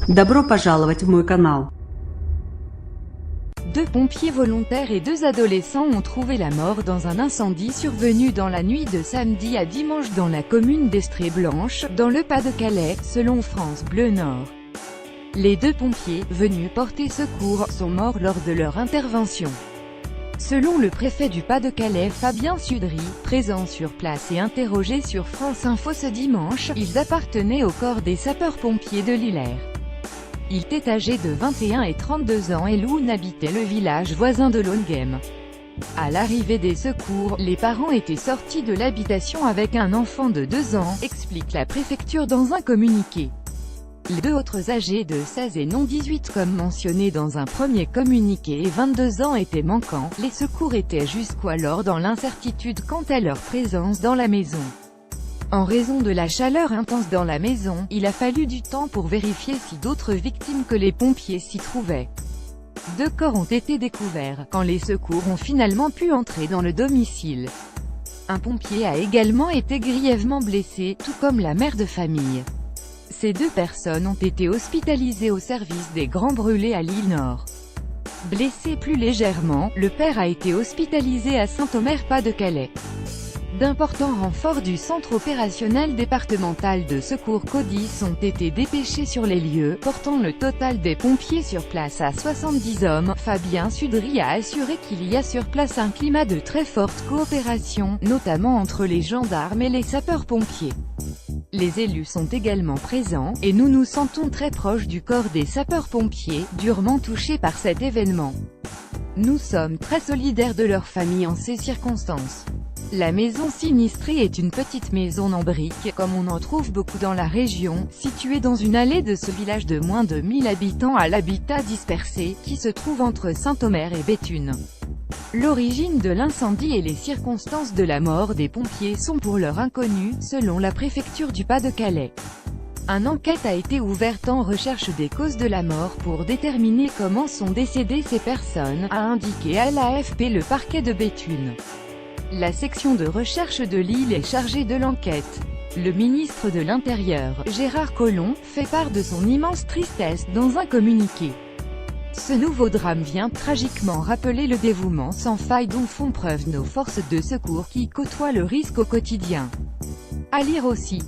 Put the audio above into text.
Добро пожаловать в мой канал. Deux pompiers volontaires et deux adolescents ont trouvé la mort dans un incendie survenu dans la nuit de samedi à dimanche dans la commune d'Estrée-Blanche, dans le Pas-de-Calais, selon France Bleu Nord. Les deux pompiers, venus porter secours, sont morts lors de leur intervention. Selon le préfet du Pas-de-Calais Fabien Sudry, présent sur place et interrogé sur France Info ce dimanche, ils appartenaient au corps des sapeurs-pompiers de l'Isère. Ils étaient âgés de 21 et 32 ans et l'une habitait le village voisin de Longhem. À l'arrivée des secours, les parents étaient sortis de l'habitation avec un enfant de 2 ans, explique la préfecture dans un communiqué. Les deux autres âgés de 16 et non 18 comme mentionné dans un premier communiqué et 22 ans étaient manquants. Les secours étaient jusqu'alors dans l'incertitude quant à leur présence dans la maison. En raison de la chaleur intense dans la maison, il a fallu du temps pour vérifier si d'autres victimes que les pompiers s'y trouvaient. 2 corps ont été découverts, quand les secours ont finalement pu entrer dans le domicile. Un pompier a également été grièvement blessé, tout comme la mère de famille. Ces 2 personnes ont été hospitalisées au service des Grands Brûlés à l'île Nord. Blessé plus légèrement, le père a été hospitalisé à Saint-Omer Pas-de-Calais. D'importants renforts du centre opérationnel départemental de secours CODIS ont été dépêchés sur les lieux, portant le total des pompiers sur place à 70 hommes. Fabien Sudry a assuré qu'il y a sur place un climat de très forte coopération, notamment entre les gendarmes et les sapeurs-pompiers. Les élus sont également présents, et nous nous sentons très proches du corps des sapeurs-pompiers, durement touchés par cet événement. Nous sommes très solidaires de leur famille en ces circonstances. La maison sinistrée est une petite maison en briques, comme on en trouve beaucoup dans la région, située dans une allée de ce village de moins de 1000 habitants à l'habitat dispersé, qui se trouve entre Saint-Omer et Béthune. L'origine de l'incendie et les circonstances de la mort des pompiers sont pour l'heure inconnues, selon la préfecture du Pas-de-Calais. Une enquête a été ouverte en recherche des causes de la mort pour déterminer comment sont décédées ces personnes, a indiqué à l'AFP le parquet de Béthune. La section de recherche de Lille est chargée de l'enquête. Le ministre de l'Intérieur, Gérard Collomb, fait part de son immense tristesse dans un communiqué. Ce nouveau drame vient tragiquement rappeler le dévouement sans faille dont font preuve nos forces de secours qui côtoient le risque au quotidien. À lire aussi.